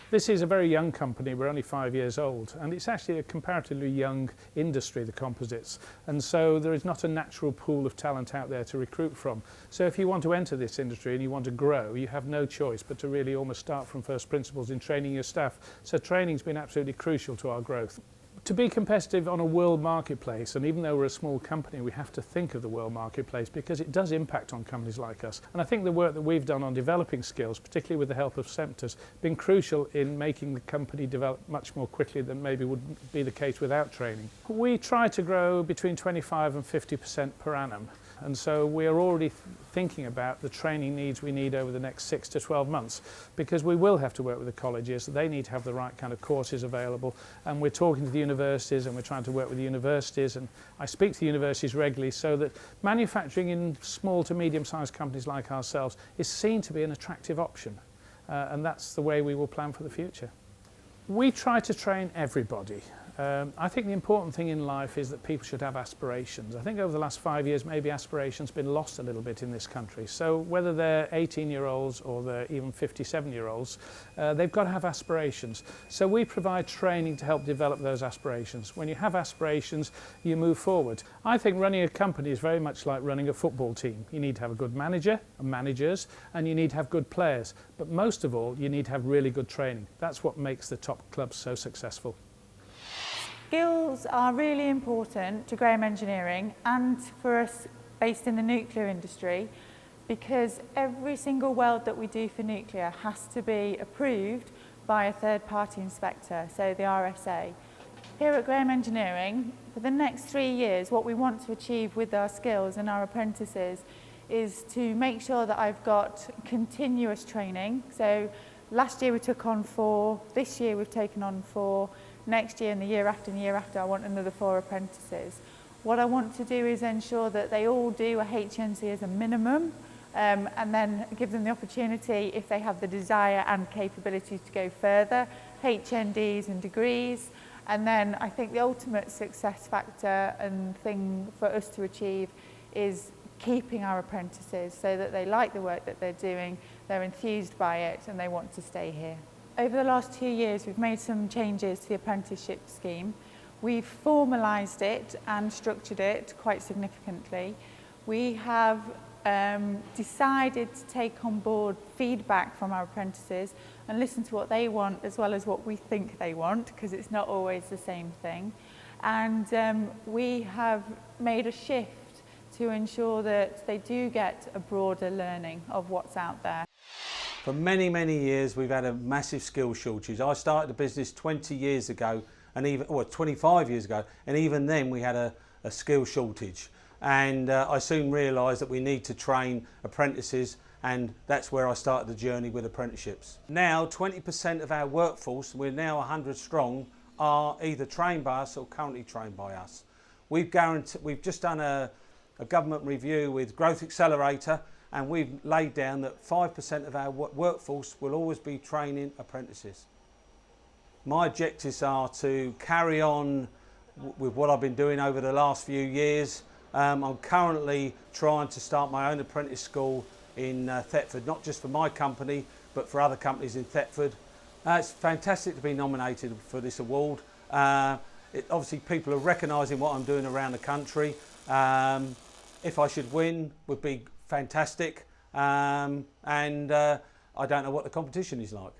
This is a very young company, we're only 5 years old, and it's actually a comparatively young industry, the composites, and so there is not a natural pool of talent out there to recruit from. So if you want to enter this industry and you want to grow, you have no choice but to really almost start from first principles in training your staff. So training's been absolutely crucial to our growth. To be competitive on a world marketplace, and even though we're a small company, we have to think of the world marketplace because it does impact on companies like us. And I think the work that we've done on developing skills, particularly with the help of Semta, has been crucial in making the company develop much more quickly than maybe would be the case without training. We try to grow between 25 and 50% per annum. And so we are already thinking about the training needs we need over the next 6 to 12 months, because we will have to work with the colleges. They need to have the right kind of courses available, and we're talking to the universities and we're trying to work with the universities, and I speak to the universities regularly so that manufacturing in small to medium-sized companies like ourselves is seen to be an attractive option, and that's the way we will plan for the future. We try to train everybody. I think the important thing in life is that people should have aspirations. I think over the last 5 years, maybe aspirations have been lost a little bit in this country. So whether they're 18-year-olds or they're even 57-year-olds, they've got to have aspirations. So we provide training to help develop those aspirations. When you have aspirations, you move forward. I think running a company is very much like running a football team. You need to have a good manager and managers, and you need to have good players. But most of all, you need to have really good training. That's what makes the top clubs so successful. Skills are really important to Graham Engineering and for us based in the nuclear industry, because every single weld that we do for nuclear has to be approved by a third-party inspector, so the RSA. Here at Graham Engineering, for the next 3 years, what we want to achieve with our skills and our apprentices is to make sure that I've got continuous training. So last year we took on 4, this year we've taken on 4, next year and the year after I want another 4 apprentices. What I want to do is ensure that they all do a HNC as a minimum, and then give them the opportunity, if they have the desire and capability to go further, HNDs and degrees. And then I think the ultimate success factor and thing for us to achieve is keeping our apprentices so that they like the work that they're doing, they're enthused by it, and they want to stay here. Over the last 2 years, we've made some changes to the apprenticeship scheme. We've formalised it and structured it quite significantly. We have decided to take on board feedback from our apprentices and listen to what they want as well as what we think they want, because it's not always the same thing. And we have made a shift to ensure that they do get a broader learning of what's out there. For many, many years, we've had a massive skill shortage. I started the business 20 years ago, or 25 years ago, and even then we had a skill shortage. And I soon realised that we need to train apprentices, and that's where I started the journey with apprenticeships. Now, 20% of our workforce, we're now 100 strong, are either trained by us or currently trained by us. We've just done a government review with Growth Accelerator, and we've laid down that 5% of our workforce will always be training apprentices. My objectives are to carry on with what I've been doing over the last few years. I'm currently trying to start my own apprentice school in Thetford, not just for my company, but for other companies in Thetford. It's fantastic to be nominated for this award. Obviously, people are recognising what I'm doing around the country. If I should win, would be fantastic, and I don't know what the competition is like.